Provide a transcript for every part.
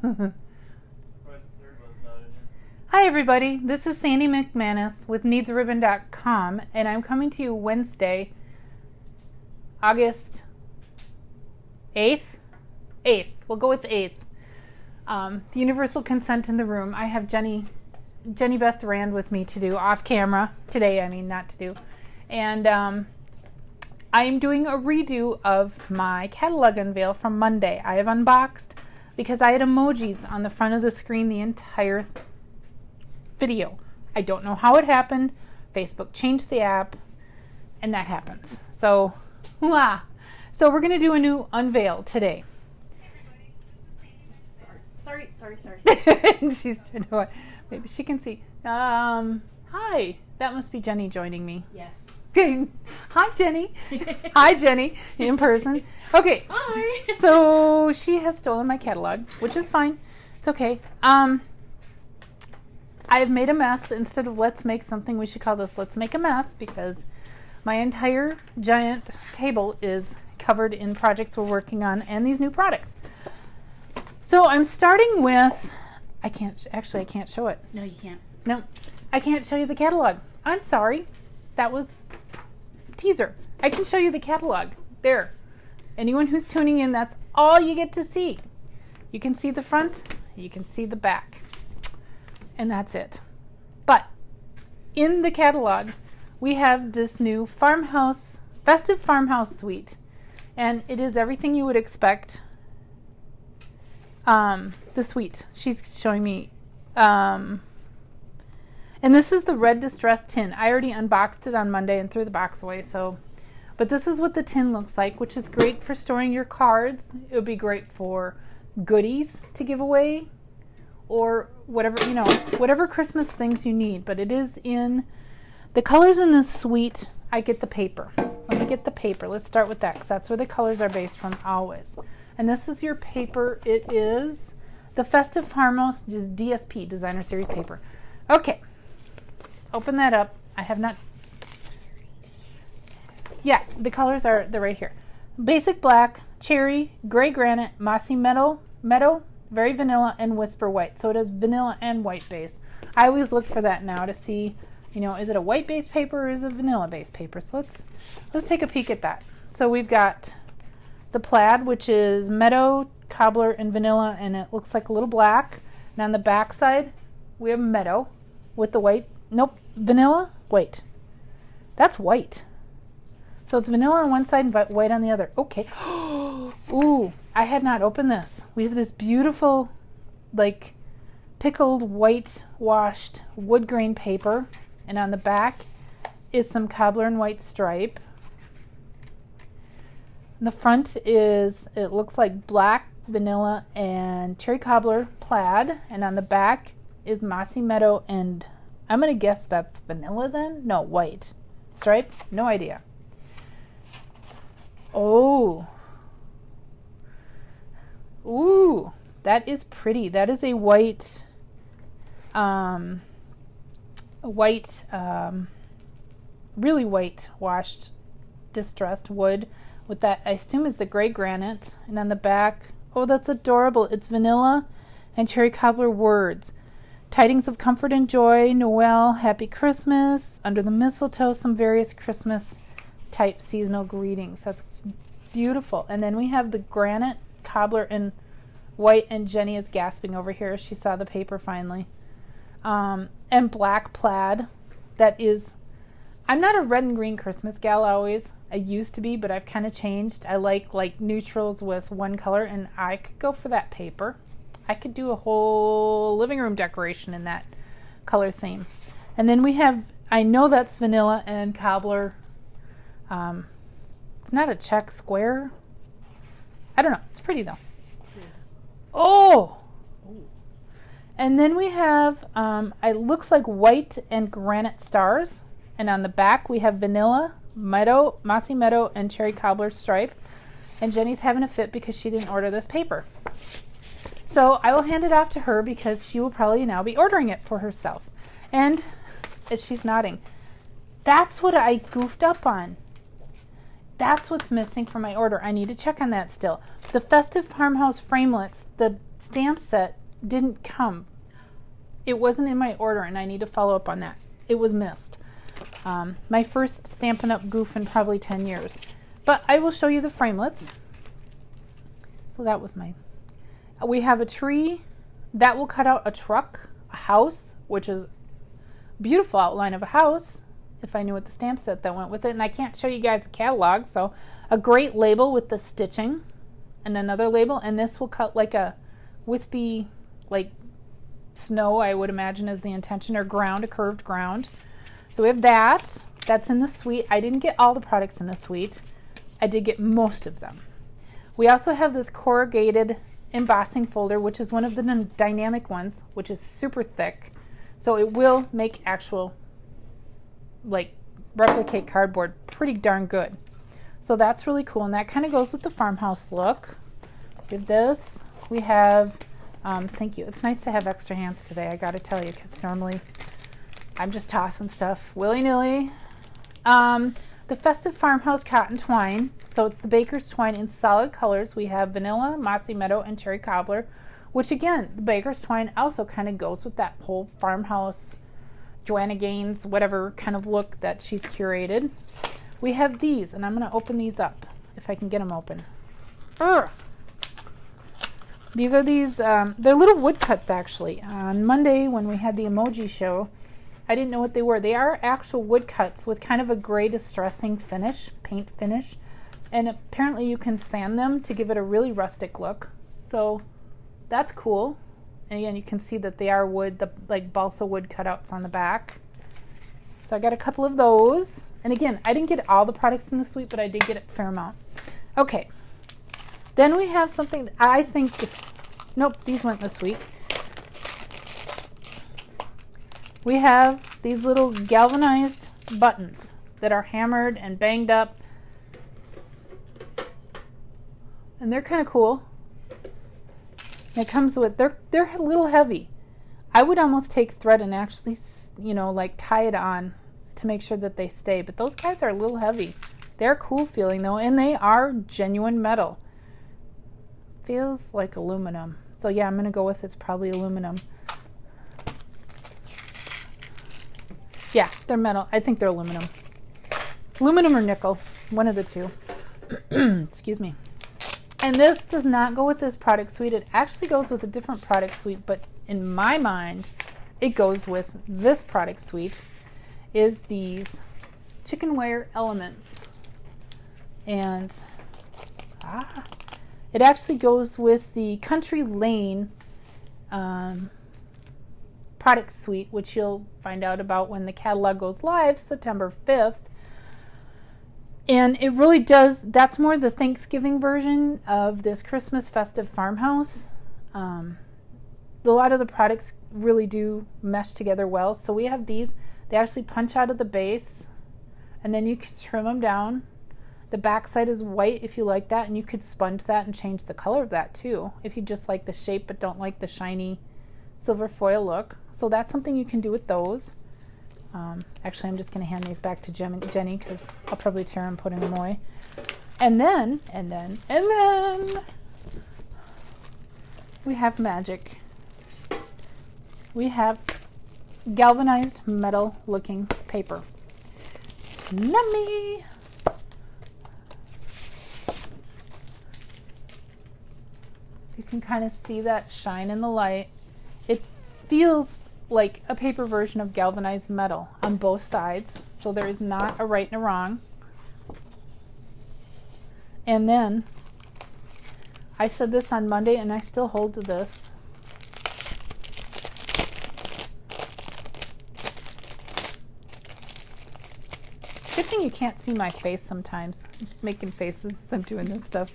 Hi everybody, this is Sandy McManus with needsaribbon.com, and I'm coming to you Wednesday, August 8th? 8th. We'll go with the 8th. The universal consent in the room. I have Jenny Beth Rand with me to do off camera today, not to do. And I am doing a redo of my catalog unveil from Monday. I have unboxed because I had emojis on the front of the screen the entire video. I don't know how it happened. Facebook changed the app and that happens. So, so we're going to do a new unveil today. Sorry. She's trying to, maybe she can see. Hi, that must be Jenny joining me. Yes. Hi, Jenny. Hi, Jenny, in person. Okay. Hi. So she has stolen my catalog, which is fine. It's okay. I have made a mess. Instead of let's make something, we should call this let's make a mess, because my entire giant table is covered in projects we're working on and these new products. So I'm starting with, I can't show it. No, you can't. No, I can't show you the catalog. I'm sorry. That was teaser. I can show you the catalog. There. Anyone who's tuning in, that's all you get to see. You can see the front, you can see the back, and that's it. But in the catalog, we have this new festive farmhouse suite, and it is everything you would expect. The suite. She's showing me. And this is the red distress tin. I already unboxed it on Monday and threw the box away. But this is what the tin looks like, which is great for storing your cards. It would be great for goodies to give away, or whatever Christmas things you need. But it is in the colors in this suite. I get the paper. Let me get the paper. Let's start with that, because that's where the colors are based from always. And this is your paper. It is the Festive Farmhouse DSP, Designer Series paper. Okay, let's open that up. I have not. Yeah, the colors they're right here. Basic black, cherry, gray granite, mossy meadow, very vanilla, and whisper white. So it has vanilla and white base. I always look for that now to see, is it a white base paper or is it a vanilla base paper? So let's take a peek at that. So we've got the plaid, which is meadow, cobbler, and vanilla, and it looks like a little black. And on the back side, we have meadow with the white. Nope, vanilla, white. That's white. So it's vanilla on one side and white on the other. Okay. Ooh, I had not opened this. We have this beautiful, pickled white washed wood grain paper, and on the back is some cobbler and white stripe. The front it looks like black, vanilla, and cherry cobbler plaid. And on the back is mossy meadow, and I'm going to guess that's vanilla then? No, white. Stripe? No idea. Oh. Ooh, that is pretty. That is a white, really white washed distressed wood with that, I assume, is the gray granite. And on the back, oh, that's adorable. It's vanilla and cherry cobbler words. Tidings of comfort and joy, Noel, happy Christmas, under the mistletoe, some various Christmas type seasonal greetings. That's beautiful. And then we have the granite, cobbler, and white, and Jenny is gasping over here. She saw the paper finally. And black plaid. That is, I'm not a red and green Christmas gal always. I used to be, but I've kind of changed. I like neutrals with one color, and I could go for that paper. I could do a whole living room decoration in that color theme. And then we have, I know that's vanilla and cobbler. It's not a check square. I don't know. It's pretty though. Yeah. Oh! And then we have, it looks like white and granite stars. And on the back we have vanilla, meadow, mossy meadow, and cherry cobbler stripe. And Jenny's having a fit because she didn't order this paper. So I will hand it off to her because she will probably now be ordering it for herself. And as she's nodding, that's what I goofed up on. That's what's missing from my order. I need to check on that still. The Festive Farmhouse framelits, the stamp set didn't come. It wasn't in my order, and I need to follow up on that. It was missed. My first Stampin' Up goof in probably 10 years. But I will show you the framelits. So that was we have a tree that will cut out a truck, a house, which is beautiful outline of a house, if I knew what the stamp set that went with it. And I can't show you guys the catalog, so a great label with the stitching and another label, and this will cut like a wispy, like snow, I would imagine is the intention, or ground, a curved ground. So we have that. That's in the suite. I didn't get all the products in the suite. I did get most of them. We also have this corrugated embossing folder, which is one of the dynamic ones, which is super thick. So it will make actual, like, replicate cardboard pretty darn good. So that's really cool, and that kind of goes with the farmhouse look. With this, we have, thank you. It's nice to have extra hands today, I gotta tell you, because normally I'm just tossing stuff willy-nilly. The Festive Farmhouse Cotton Twine. So it's the Baker's Twine in solid colors. We have vanilla, mossy meadow, and cherry cobbler, which again, the Baker's Twine also kind of goes with that whole farmhouse, Joanna Gaines, whatever kind of look that she's curated. We have these, and I'm going to open these up if I can get them open. Urgh. These are they're little woodcuts actually. On Monday when we had the emoji show, I didn't know what they were. They are actual woodcuts with kind of a gray distressing finish, paint finish. And apparently you can sand them to give it a really rustic look. So that's cool. And again, you can see that they are wood, the like balsa wood cutouts on the back. So I got a couple of those. And again, I didn't get all the products in the suite, but I did get a fair amount. Okay. Then we have something that I think, nope, these went in the suite. We have these little galvanized buttons that are hammered and banged up. And they're kind of cool. And it comes with, they're a little heavy. I would almost take thread and actually, you know, like tie it on to make sure that they stay. But those guys are a little heavy. They're cool feeling though, and they are genuine metal. Feels like aluminum. So yeah, I'm going to go with it's probably aluminum. Yeah, they're metal. I think they're aluminum. Aluminum or nickel, one of the two. Excuse me. And this does not go with this product suite. It actually goes with a different product suite, but in my mind, it goes with this product suite, is these chicken wire elements. And it actually goes with the Country Lane product suite, which you'll find out about when the catalog goes live September 5th. And it really does, that's more the Thanksgiving version of this Christmas festive farmhouse. A lot of the products really do mesh together well. So we have these, they actually punch out of the base, and then you can trim them down. The back side is white if you like that, and you could sponge that and change the color of that too if you just like the shape but don't like the shiny silver foil look. So that's something you can do with those. Actually, I'm just going to hand these back to Jenny because I'll probably tear them putting them away. And then we have magic. We have galvanized metal looking paper. Nummy! You can kind of see that shine in the light. It feels like a paper version of galvanized metal on both sides, so there is not a right and a wrong. And then I said this on Monday and I still hold to this. Good thing you can't see my face sometimes, making faces as I'm doing this stuff.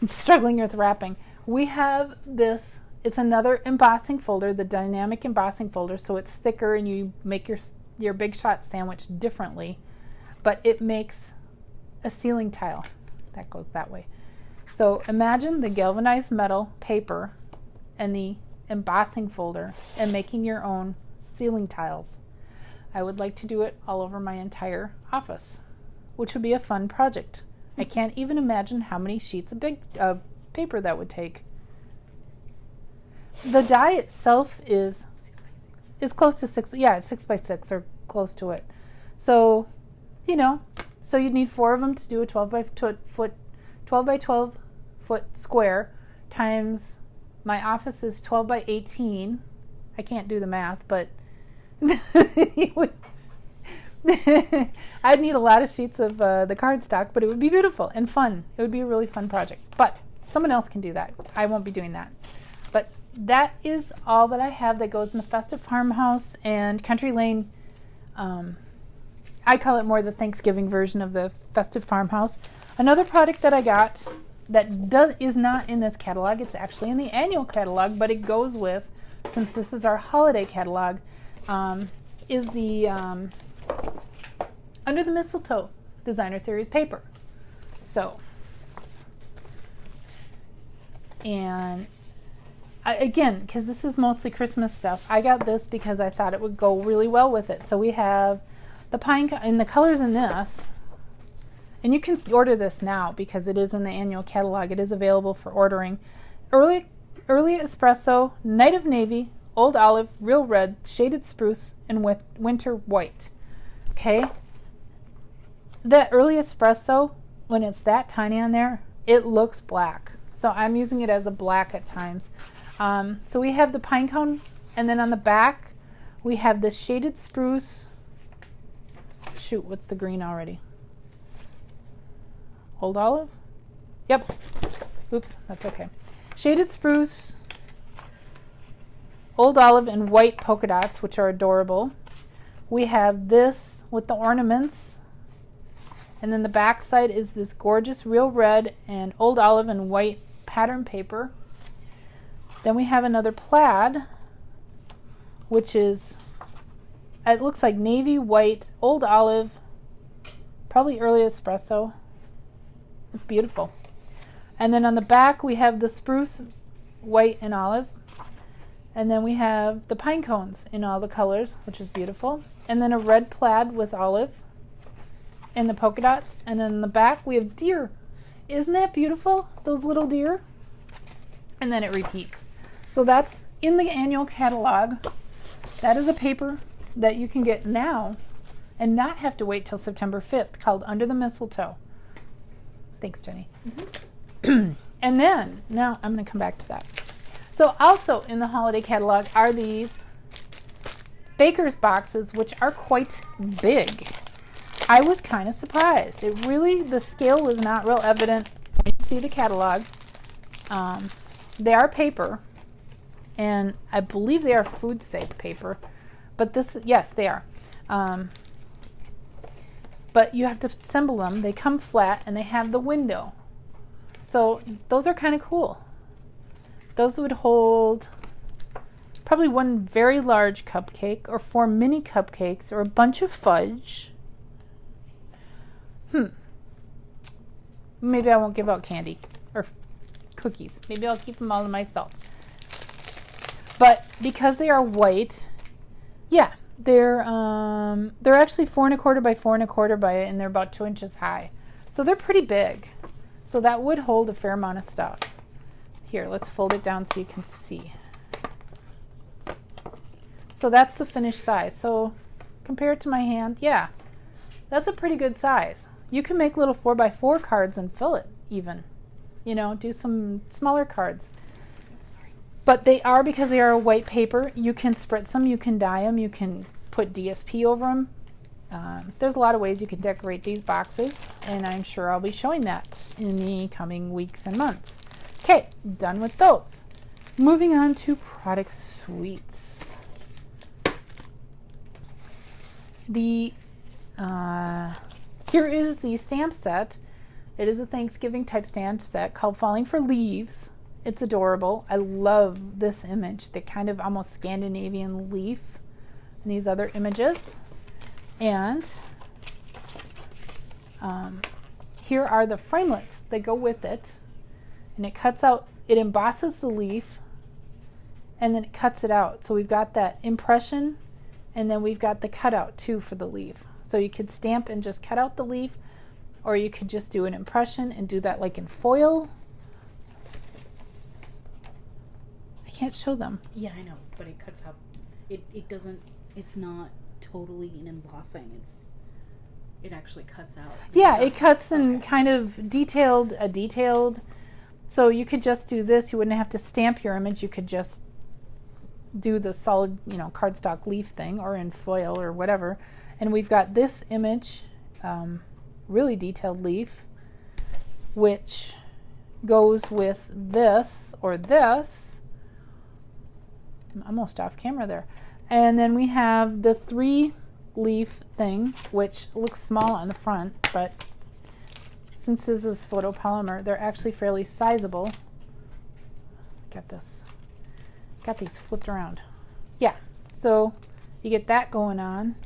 I'm struggling with wrapping. We have this, it's another embossing folder, the dynamic embossing folder, so it's thicker and you make your Big Shot sandwich differently, but it makes a ceiling tile that goes that way. So imagine the galvanized metal paper and the embossing folder and making your own ceiling tiles. I would like to do it all over my entire office, which would be a fun project. I can't even imagine how many sheets of paper that would take. The die itself is close to 6. Yeah, it's 6 by 6 or close to it. So, you know, so you'd need 4 of them to do a 12 by 12 foot square times my office is 12 by 18. I can't do the math, but I'd need a lot of sheets of the cardstock, but it would be beautiful and fun. It would be a really fun project. But someone else can do that. I won't be doing that. But that is all that I have that goes in the Festive Farmhouse and Country Lane. I call it more the Thanksgiving version of the Festive Farmhouse. Another product that I got that is not in this catalog, it's actually in the annual catalog, but it goes with, since this is our holiday catalog, is the Under the Mistletoe Designer Series paper. So, and again, because this is mostly Christmas stuff, I got this because I thought it would go really well with it. So we have the pine and the colors in this, and you can order this now because it is in the annual catalog. It is available for ordering. Early Espresso, Night of Navy, Old Olive, Real Red, Shaded Spruce, and with Winter White. Okay, that Early Espresso, when it's that tiny on there, it looks black. So I'm using it as a black at times. So we have the pine cone, and then on the back we have the Shaded Spruce. Shoot, what's the green already? Old Olive? Yep. Oops, that's okay. Shaded Spruce, Old Olive, and white polka dots, which are adorable. We have this with the ornaments, and then the back side is this gorgeous Real Red and Old Olive and white pattern paper. Then we have another plaid, which is, it looks like navy, white, Old Olive, probably Early Espresso. It's beautiful. And then on the back we have the spruce, white, and olive. And then we have the pine cones in all the colors, which is beautiful. And then a red plaid with olive and the polka dots. And then in the back we have deer. Isn't that beautiful? Those little deer. And then it repeats. So that's in the annual catalog. That is a paper that you can get now and not have to wait till September 5th, called Under the Mistletoe. Thanks, Jenny. Mm-hmm. And then, now I'm going to come back to that. So also in the holiday catalog are these baker's boxes, which are quite big. I was kind of surprised. The scale was not real evident when you see the catalog. They are paper, and I believe they are food safe paper, but yes, they are. But you have to assemble them. They come flat and they have the window. So those are kind of cool. Those would hold probably one very large cupcake or 4 mini cupcakes or a bunch of fudge. Maybe I won't give out candy or cookies. Maybe I'll keep them all to myself. But because they are white, yeah, they're actually 4 1/4 by 4 1/4 by, and they're about 2 inches high. So they're pretty big. So that would hold a fair amount of stuff. Here, let's fold it down so you can see. So that's the finished size. So compared to my hand, yeah, that's a pretty good size. You can make little 4 by 4 cards and fill it even. You know, do some smaller cards. But they are, because they are a white paper, you can spritz them, you can dye them, you can put DSP over them. There's a lot of ways you can decorate these boxes, and I'm sure I'll be showing that in the coming weeks and months. Okay, done with those. Moving on to product suites. Here is the stamp set. It is a Thanksgiving type stamp set called Falling for Leaves. It's adorable. I love this image, the kind of almost Scandinavian leaf, and these other images. And here are the framelits that go with it. And it cuts out, it embosses the leaf, and then it cuts it out. So we've got that impression, and then we've got the cutout too for the leaf. So you could stamp and just cut out the leaf, or you could just do an impression and do that like in foil. I can't show them. Yeah, I know, but it cuts out. It doesn't. It's not totally an embossing. It actually cuts out. Yeah, it cuts and kind of detailed. So you could just do this. You wouldn't have to stamp your image. You could just do the solid, cardstock leaf thing, or in foil or whatever. And we've got this image, really detailed leaf, which goes with this or this. I'm almost off camera there. And then we have the 3-leaf thing, which looks small on the front, but since this is photopolymer, they're actually fairly sizable. Got these flipped around. Yeah, so you get that going on,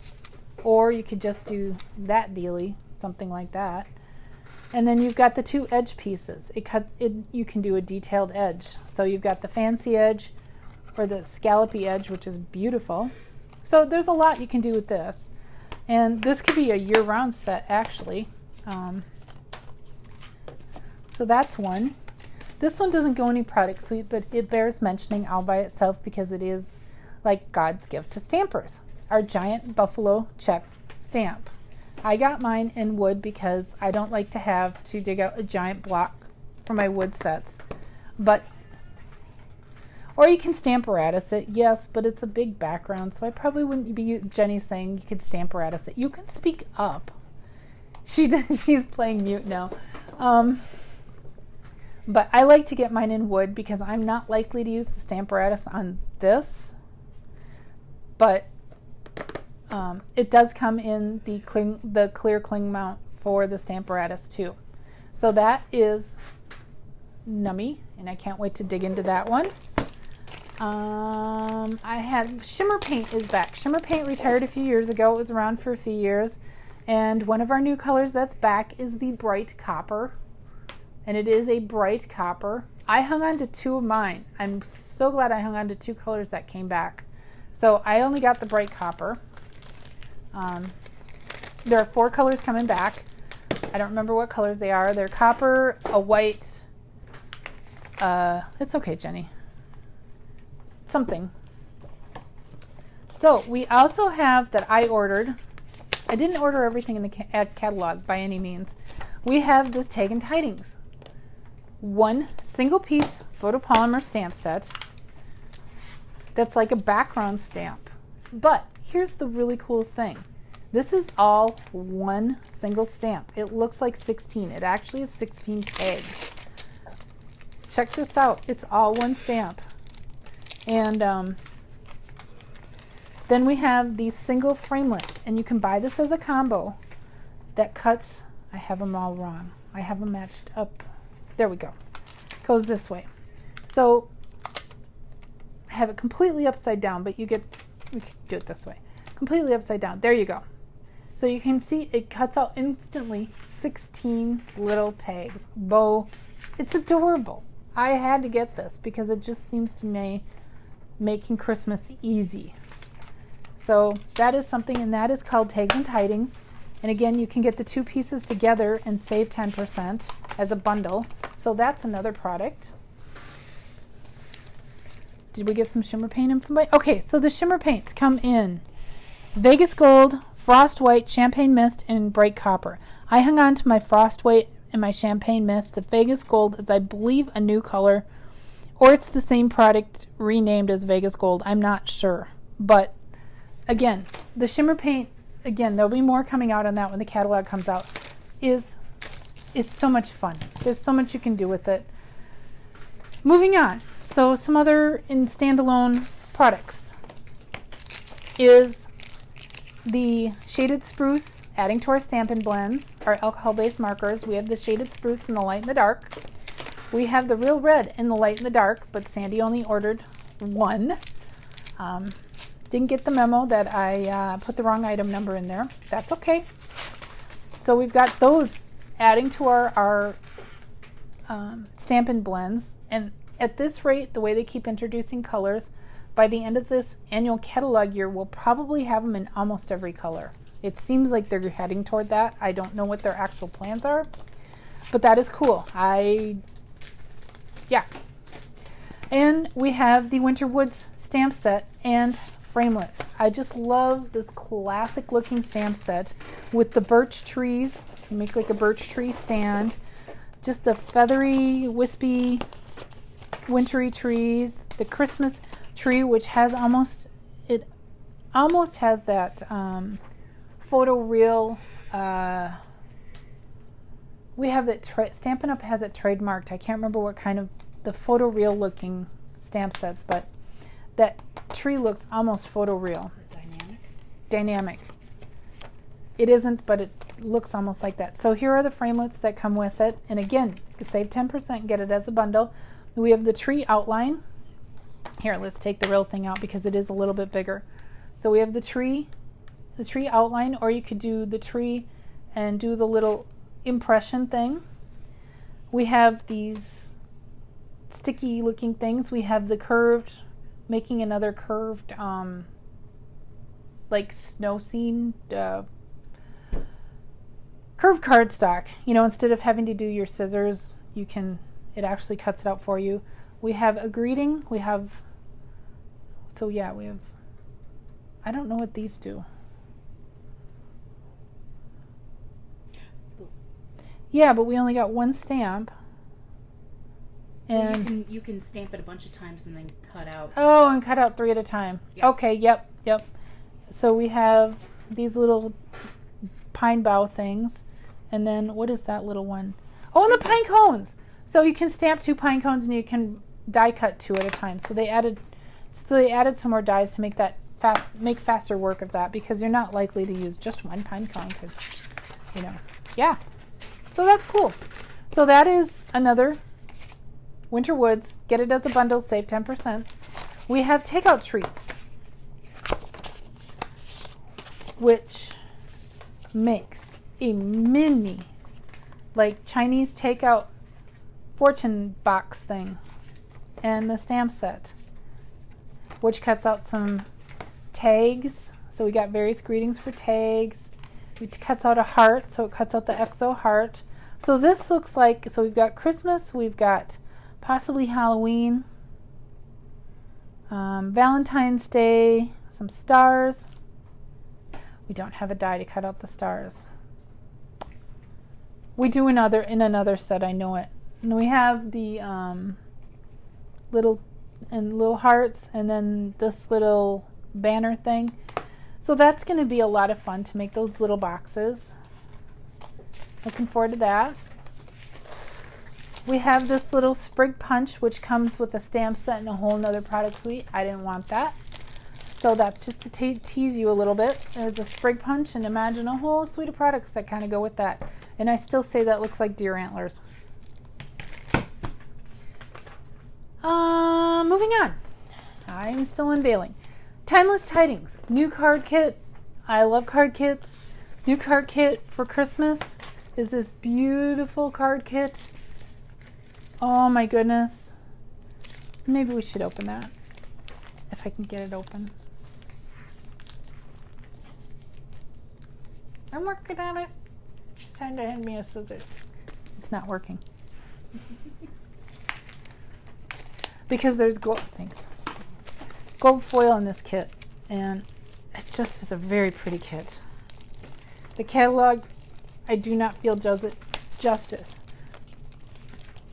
or you could just do that dealy, something like that. And then you've got the 2 edge pieces. You can do a detailed edge. So you've got the fancy edge or the scallopy edge, which is beautiful. So there's a lot you can do with this. And this could be a year-round set, actually. So that's one. This one doesn't go any product suite, but it bears mentioning all by itself because it is like God's gift to stampers. Our giant buffalo check stamp. I got mine in wood because I don't like to have to dig out a giant block for my wood sets. Or you can Stamparatus it, yes, but it's a big background, so I probably wouldn't be Jenny saying you could Stamparatus it. You can speak up. She's playing mute now. But I like to get mine in wood because I'm not likely to use the Stamparatus on this. But it does come in the clear cling mount for the Stamparatus too. So that is nummy, and I can't wait to dig into that one. I had Shimmer Paint is back. Shimmer Paint retired a few years ago. It was around for a few years. And one of our new colors that's back is the bright copper. And it is a bright copper. I hung on to 2 of mine. I'm so glad I hung on to 2 colors that came back. So I only got the bright copper. There are 4 colors coming back. I don't remember what colors they are. They're copper, a white, it's okay, Jenny. Something. So we also have that I ordered. I didn't order everything in the catalog by any means. We have this Tag and Tidings. 1 single piece photopolymer stamp set that's like a background stamp. But here's the really cool thing. This is all 1 single stamp. It looks like 16. It actually is 16 tags. Check this out. It's all 1 stamp. And then we have the single framelit, and you can buy this as a combo that cuts. I have them all wrong. I have them matched up. There we go. Goes this way. So I have it completely upside down, but we can do it this way. Completely upside down. There you go. So you can see it cuts out instantly 16 little tags. Bow. It's adorable. I had to get this because it just seems to me making Christmas easy. So that is something, and that is called Tags and Tidings. And again, you can get the 2 pieces together and save 10% as a bundle. So that's another product. Did we get some shimmer paint information? Okay, so the shimmer paints come in Vegas Gold, Frost White, Champagne Mist, and Bright Copper. I hung on to my Frost White and my Champagne Mist. The Vegas Gold is, I believe, a new color, or it's the same product renamed as Vegas Gold. I'm not sure. But again, the shimmer paint, again, there'll be more coming out on that when the catalog comes out, it's so much fun. There's so much you can do with it. Moving on. So some other in standalone products is the Shaded Spruce, adding to our Stampin' Blends, our alcohol-based markers. We have the Shaded Spruce in the light and the dark. We have the Real Red in the light and the dark, but Sandy only ordered 1. Didn't get the memo that I put the wrong item number in there. That's okay. So we've got those adding to our Stampin' Blends. And at this rate, the way they keep introducing colors, by the end of this annual catalog year, we'll probably have them in almost every color. It seems like they're heading toward that. I don't know what their actual plans are, but that is cool. Yeah. And we have the Winter Woods stamp set and framelits. I just love this classic looking stamp set with the birch trees. You make like a birch tree stand. Just the feathery, wispy, wintry trees. The Christmas tree, which has almost has that photoreal. We have that Stampin' Up has it trademarked. I can't remember what kind of the photoreal looking stamp sets, but that tree looks almost photoreal. Dynamic. It isn't, but it looks almost like that. So here are the framelits that come with it. And again, you can save 10% and get it as a bundle. We have the tree outline. Here, let's take the real thing out because it is a little bit bigger. So we have the tree outline, or you could do the tree and do the little impression thing. We have these sticky looking things. We have the curved, making another curved like snow scene curved cardstock. You know, instead of having to do your scissors, it actually cuts it out for you. We have a greeting. We have I don't know what these do. Yeah, but we only got one stamp. And well, you can stamp it a bunch of times and then cut out. Oh, and cut out 3 at a time. Yep. Okay, yep. So we have these little pine bough things. And then what is that little one? Oh, and the pine cones. So you can stamp 2 pine cones and you can die cut 2 at a time. So they added some more dies to make that make faster work of that, because you're not likely to use just one pine cone because, yeah. So that's cool. So that is another Winter Woods. Get it as a bundle, save 10%. We have takeout treats, which makes a mini, like Chinese takeout fortune box thing, and the stamp set, which cuts out some tags. So we got various greetings for tags. It cuts out a heart, so it cuts out the XO heart. So this looks like, so we've got Christmas, we've got possibly Halloween, Valentine's Day, some stars. We don't have a die to cut out the stars. We do in another set, I know it. And we have the little hearts, and then this little banner thing. So that's going to be a lot of fun to make those little boxes. Looking forward to that. We have this little sprig punch, which comes with a stamp set and a whole nother product suite. I didn't want that. So that's just to tease you a little bit. There's a sprig punch, and imagine a whole suite of products that kind of go with that. And I still say that looks like deer antlers. Moving on. I'm still unveiling. Timeless Tidings. New card kit. I love card kits. New card kit for Christmas is this beautiful card kit. Oh my goodness. Maybe we should open that, if I can get it open. I'm working on it. She's trying to hand me a scissors. It's not working. Because there's gold foil in this kit, and it just is a very pretty kit. The catalog, I do not feel does it justice.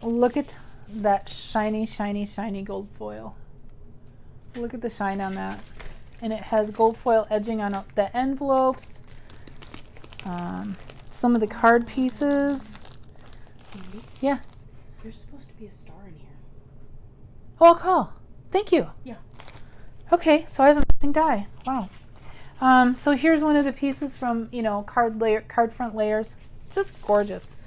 Look at that shiny, shiny, shiny gold foil. Look at the shine on that. And it has gold foil edging on the envelopes, some of the card pieces. Sandy? Yeah. There's supposed to be a star in here. Oh, I'll call. Thank you. Yeah. Okay, so I have a missing die. Wow. So here's one of the pieces from, card front layers. It's just gorgeous.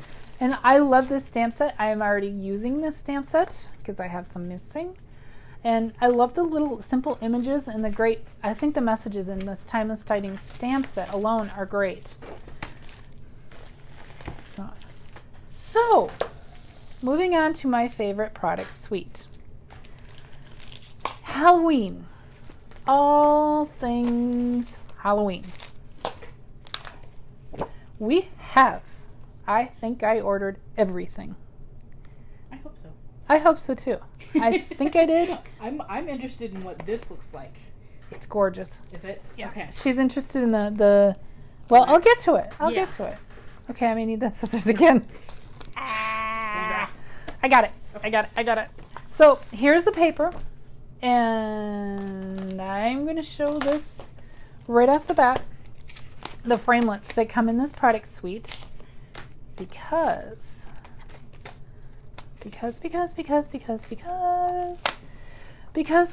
And I love this stamp set. I am already using this stamp set because I have some missing. And I love the little simple images and I think the messages in this Timeless Tidings stamp set alone are great. So moving on to my favorite product suite. Halloween. All things Halloween. I think I ordered everything. I hope so. I hope so too. I think I did. I'm interested in what this looks like. It's gorgeous. Is it? Yeah. Okay. She's interested in the well, I'll get to it. I'll get to it. Okay, I may need that scissors again. Sandra. I got it. Okay. I got it. So here's the paper. And I'm going to show this right off the bat. The framelits that come in this product suite. Because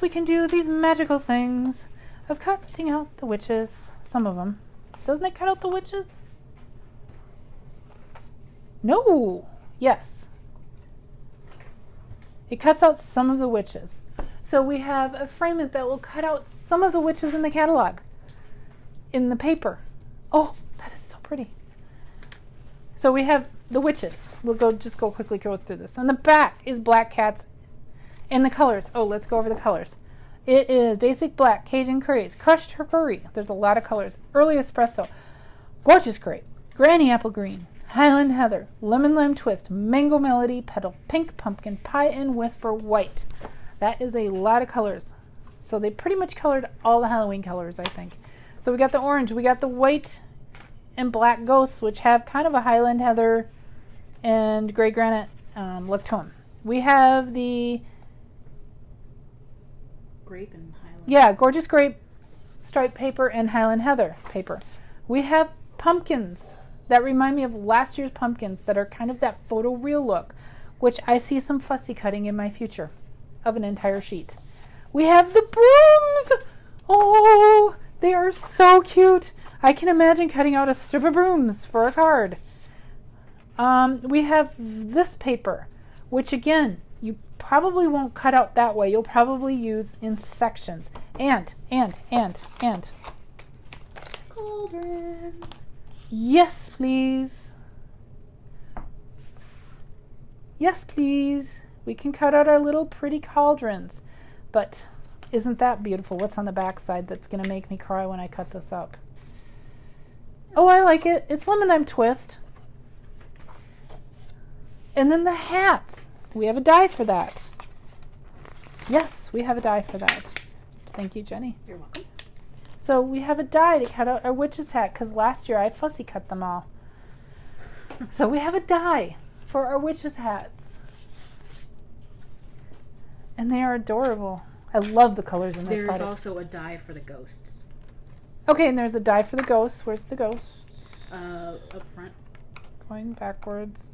we can do these magical things of cutting out the witches. Some of them. Doesn't it cut out the witches? No. Yes. It cuts out some of the witches. So we have a framelit that will cut out some of the witches in the catalog. In the paper. Oh, that is so pretty. So we have the witches. We'll just go quickly through this. On the back is black cats and the colors. Oh, let's go over the colors. It is basic black, Cajun curries, crushed hickory. There's a lot of colors. Early espresso, gorgeous grape, granny apple green, Highland heather, lemon lime twist, mango melody, petal pink, pumpkin pie, and whisper white. That is a lot of colors. So they pretty much colored all the Halloween colors, I think. So we got the orange, we got the white and black ghosts, which have kind of a Highland heather and gray granite look to them. We have the grape and Highland. Yeah, gorgeous grape striped paper and Highland heather paper. We have pumpkins that remind me of last year's pumpkins that are kind of that photoreal look, which I see some fussy cutting in my future of an entire sheet. We have the brooms. Oh, they are so cute. I can imagine cutting out a strip of brooms for a card. We have this paper, which again, you probably won't cut out that way. You'll probably use in sections. And. Cauldron. Yes, please. Yes, please. We can cut out our little pretty cauldrons. But isn't that beautiful? What's on the back side that's going to make me cry when I cut this up? Oh, I like it. It's lemon lime twist. And then the hats. We have a die for that. Yes, we have a die for that. Thank you, Jenny. You're welcome. So we have a die to cut out our witch's hat because last year I fussy cut them all. So we have a die for our witch's hats. And they are adorable. I love the colors in this product. There's also a die for the ghosts. Okay, and there's a die for the ghosts. Where's the ghosts? Up front. Going backwards.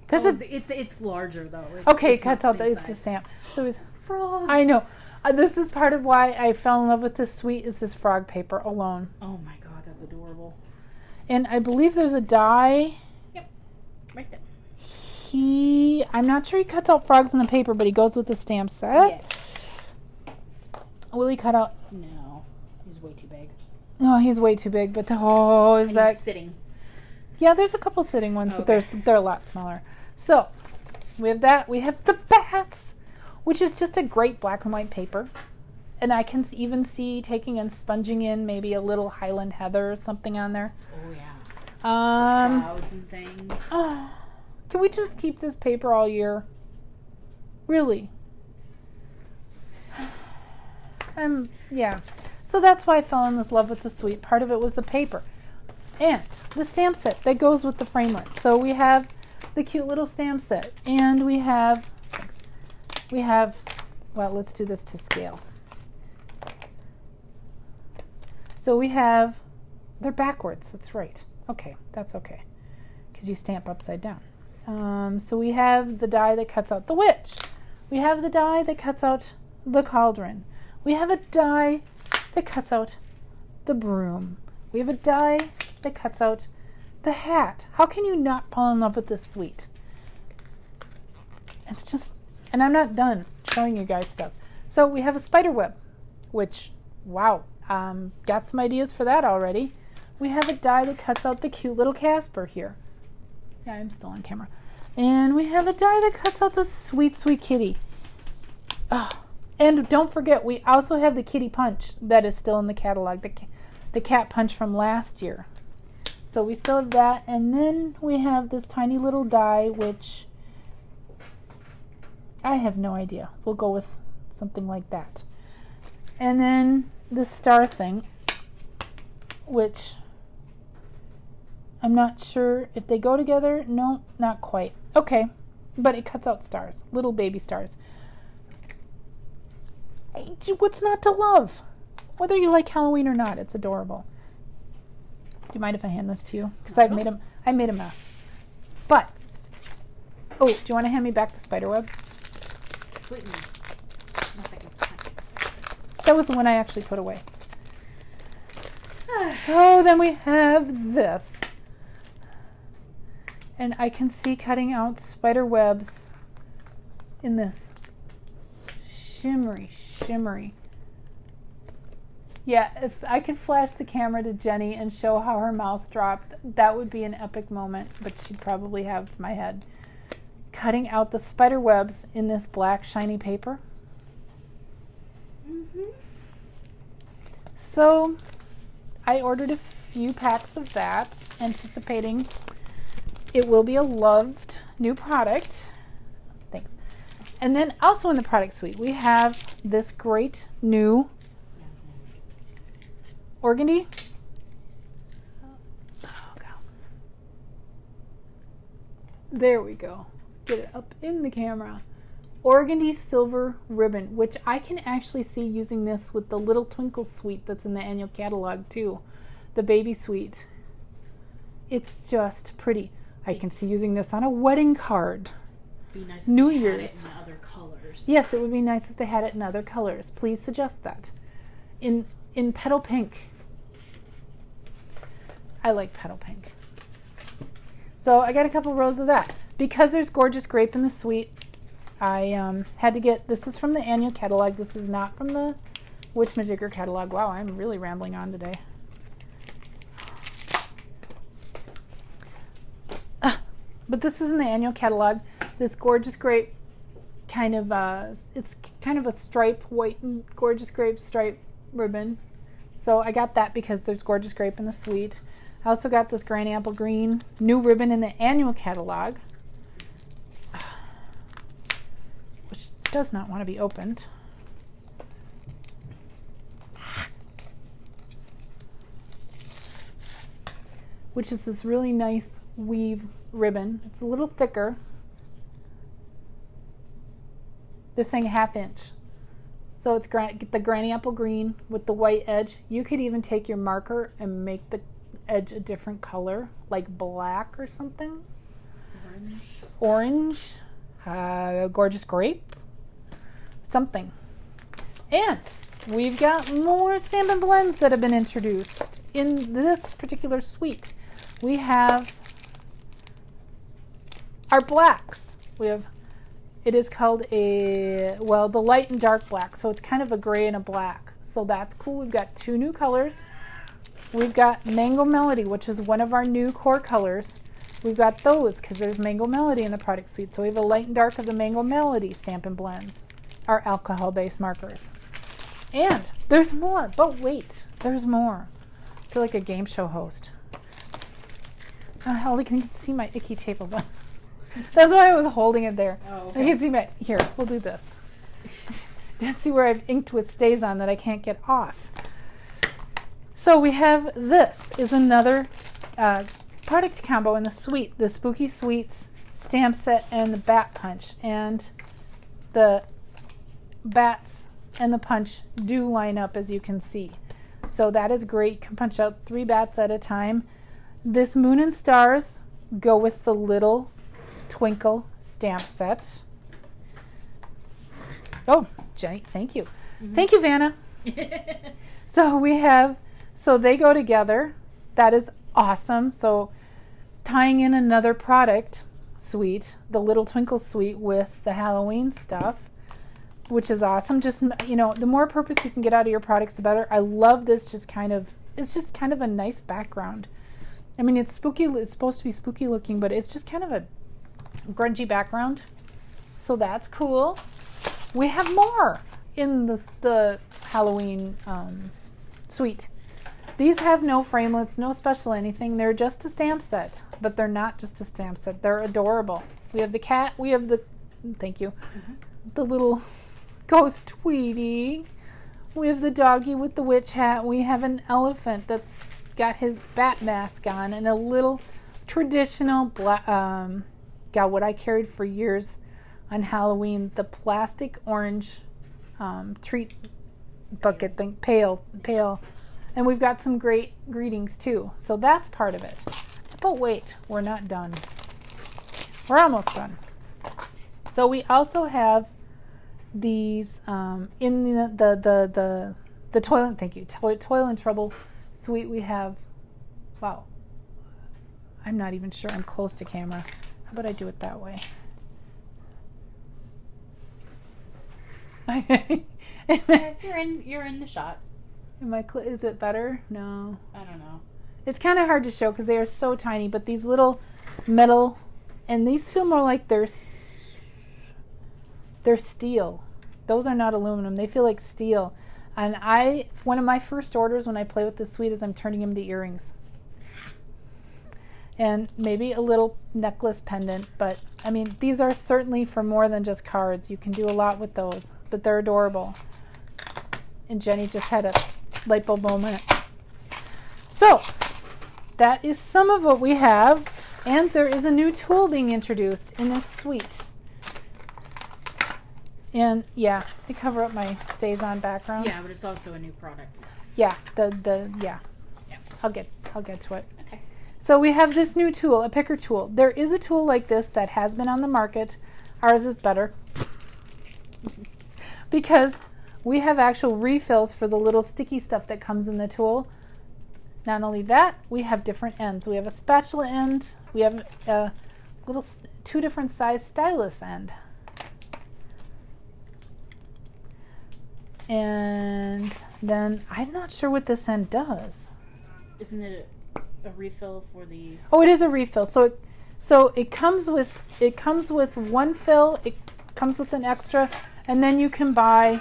Because it's larger though. It cuts out it's the stamp. So it's frogs. I know. This is part of why I fell in love with this suite is this frog paper alone. Oh my god, that's adorable. And I believe there's a die. Yep, right there. I'm not sure he cuts out frogs in the paper, but he goes with the stamp set. Yes. Will he cut out? No, he's way too big. No, he's way too big. But he's sitting? Yeah, there's a couple sitting ones, but they're a lot smaller. So we have that. We have the bats, which is just a great black and white paper. And I can even see taking and sponging in maybe a little Highland heather or something on there. Oh yeah. Clouds and things. Can we just keep this paper all year? Really? Yeah. So that's why I fell in love with the suite. Part of it was the paper. And the stamp set that goes with the framelit. So we have the cute little stamp set. And we have, well, let's do this to scale. So we have, they're backwards. That's right. Okay, that's okay. Because you stamp upside down. So we have the die that cuts out the witch. We have the die that cuts out the cauldron. We have a die that cuts out the broom. We have a die that cuts out the hat. How can you not fall in love with this suite? It's just, and I'm not done showing you guys stuff. So we have a spider web, which, wow, got some ideas for that already. We have a die that cuts out the cute little Casper here. Yeah, I'm still on camera. And we have a die that cuts out the sweet, sweet kitty. Oh, and don't forget, we also have the kitty punch that is still in the catalog, the cat punch from last year. So we still have that. And then we have this tiny little die, which I have no idea. We'll go with something like that. And then the star thing, which I'm not sure if they go together. No, not quite. Okay, but it cuts out stars, little baby stars. What's not to love? Whether you like Halloween or not, it's adorable. Do you mind if I hand this to you? Because I made a mess. But, oh, do you want to hand me back the spider web? Sweet. That was the one I actually put away. So then we have this. And I can see cutting out spider webs in this. Shimmery. Yeah, if I could flash the camera to Jenny and show how her mouth dropped, that would be an epic moment, but she'd probably have my head. Cutting out the spider webs in this black shiny paper. Mm-hmm. So I ordered a few packs of that, anticipating it will be a loved new product. Thanks. And then also in the product suite, we have this great new organdy. Oh, God. There we go. Get it up in the camera. Organdy silver ribbon, which I can actually see using this with the little twinkle suite that's in the annual catalog too. The baby suite. It's just pretty. I can see using this on a wedding card. Be nice New if they had Year's. it in other colors. Yes, it would be nice if they had it in other colors. Please suggest that. In petal pink. I like petal pink. So I got a couple rows of that. Because there's gorgeous grape in the suite, I had to get, this is from the annual catalog. This is not from the Witchmajigger catalog. Wow, I'm really rambling on today. But this is in the annual catalog. This gorgeous grape kind of, it's kind of a stripe, white and gorgeous grape stripe ribbon. So I got that because there's gorgeous grape in the suite. I also got this granny apple green new ribbon in the annual catalog, which does not want to be opened. Which is this really nice weave ribbon. It's a little thicker. This thing 1/2 inch. So it's the granny apple green with the white edge. You could even take your marker and make the edge a different color, like black or something. Orange. Gorgeous grape. Something. And we've got more Stampin' Blends that have been introduced in this particular suite. We have our blacks. It is called the light and dark black. So it's kind of a gray and a black. So that's cool. We've got 2 new colors. We've got Mango Melody, which is one of our new core colors. We've got those because there's Mango Melody in the product suite. So we have a light and dark of the Mango Melody Stampin' Blends, our alcohol-based markers. And there's more, but wait, there's more. I feel like a game show host. All you can see my icky tape of them. That's why I was holding it there. Oh, okay. I can see here, we'll do this. Don't see where I've inked with stays on that I can't get off. So we have, this is another product combo in the suite, the Spooky Sweets stamp set and the bat punch. And the bats and the punch do line up, as you can see. So that is great. You can punch out 3 bats at a time. This Moon and Stars go with the little twinkle stamp set. Oh, Jenny, thank you. Mm-hmm. Thank you, Vanna. So they go together. That is awesome. So tying in another product suite, the little twinkle suite with the Halloween stuff, which is awesome. Just, the more purpose you can get out of your products, the better. I love this. It's just kind of a nice background. I mean, it's spooky. It's supposed to be spooky looking, but it's just kind of a grungy background. So that's cool. We have more in the Halloween suite. These have no framelits, no special anything. They're just a stamp set, but they're not just a stamp set. They're adorable. We have the cat. We have the, thank you. Mm-hmm. the little ghost Tweety. We have the doggy with the witch hat. We have an elephant that's got his bat mask on, and a little traditional what I carried for years on Halloween, the plastic orange treat bucket thing, pail. And we've got some great greetings too. So that's part of it. But wait, we're not done. We're almost done. So we also have these in the toilet. Thank you. Toil and Trouble suite. We have. Wow. I'm not even sure. I'm close to camera. How about I do it that way? You're in the shot. Is it better? No. I don't know. It's kind of hard to show because they are so tiny, but these little metal, and these feel more like they're steel. Those are not aluminum. They feel like steel. And one of my first orders when I play with this suite is I'm turning them into earrings. And maybe a little necklace pendant, but I mean, these are certainly for more than just cards. You can do a lot with those, but they're adorable. And Jenny just had a light bulb moment. So, that is some of what we have, and there is a new tool being introduced in this suite. And yeah, to cover up my stays on background. Yeah, but it's also a new product. Yeah, yeah. I'll get to it. Okay. So we have this new tool, a picker tool. There is a tool like this that has been on the market. Ours is better because we have actual refills for the little sticky stuff that comes in the tool. Not only that, we have different ends. We have a spatula end. We have a little 2 different size stylus end. And then I'm not sure what this end does. Isn't it a refill for the? Oh, it is a refill. So it comes with one fill. It comes with an extra, and then you can buy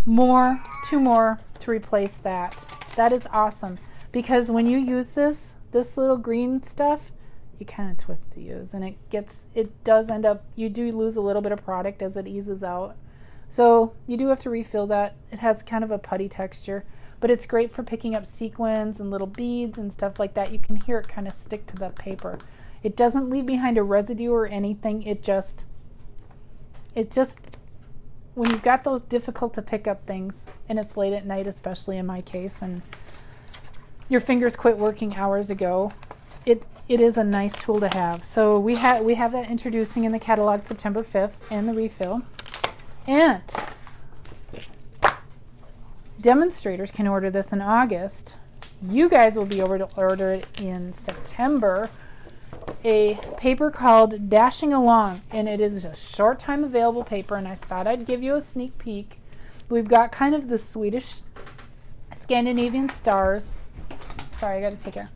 2 more to replace that. That is awesome because when you use this little green stuff, you kind of twist to use, and it does end up, you do lose a little bit of product as it eases out. So you do have to refill that. It has kind of a putty texture, but it's great for picking up sequins and little beads and stuff like that. You can hear it kind of stick to that paper. It doesn't leave behind a residue or anything. It just when you've got those difficult to pick up things, and it's late at night, especially in my case, and your fingers quit working hours ago, it is a nice tool to have. So we have that introducing in the catalog September 5th and the refill. And demonstrators can order this in August. You guys will be able to order it in September. A paper called Dashing Along, and it is a short time available paper, and I thought I'd give you a sneak peek. We've got kind of the Swedish Scandinavian stars. Sorry, I gotta take a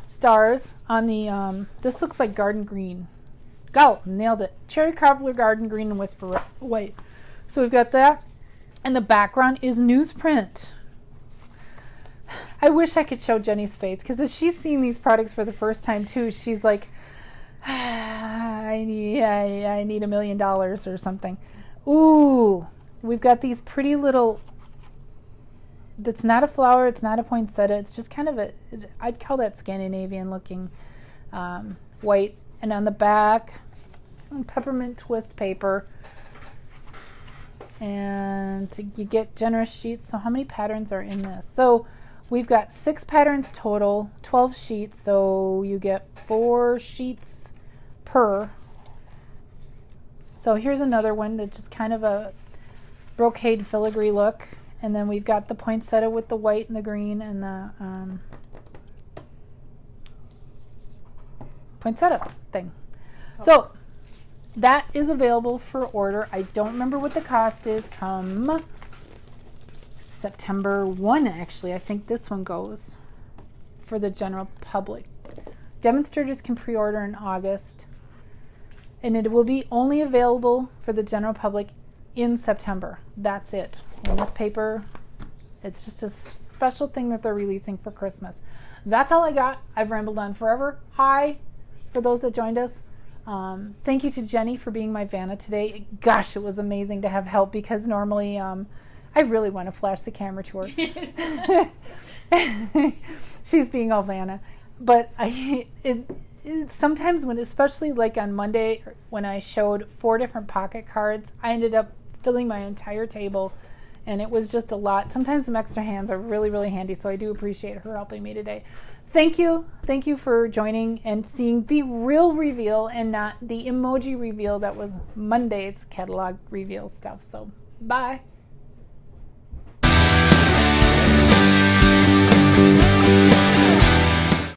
stars on the this looks like garden green. Go, nailed it. Cherry cobbler, garden green, and whisper white. So we've got that, and the background is newsprint. I wish I could show Jenny's face, because as she's seen these products for the first time too, she's like, I need $1 million or something. Ooh, we've got these pretty little, that's not a flower, it's not a poinsettia, it's just kind of I'd call that Scandinavian looking white. And on the back, peppermint twist paper. And you get generous sheets. So how many patterns are in this? So we've got 6 patterns total, 12 sheets. So you get 4 sheets per. So here's another one that's just kind of a brocade filigree look. And then we've got the poinsettia with the white and the green and the poinsettia thing. So that is available for order. I don't remember what the cost is come September 1, actually. I think this one goes for the general public. Demonstrators can pre-order in August, and it will be only available for the general public in September. That's it. And this paper, it's just a special thing that they're releasing for Christmas. That's all I got. I've rambled on forever. Hi, for those that joined us. Thank you to Jenny for being my Vanna today. Gosh, it was amazing to have help because normally I really want to flash the camera to her. She's being all Vanna. But sometimes when, especially like on Monday when I showed 4 different pocket cards, I ended up filling my entire table and it was just a lot. Sometimes some extra hands are really, really handy, so I do appreciate her helping me today. Thank you for joining and seeing the real reveal and not the emoji reveal that was Monday's catalog reveal stuff. So bye.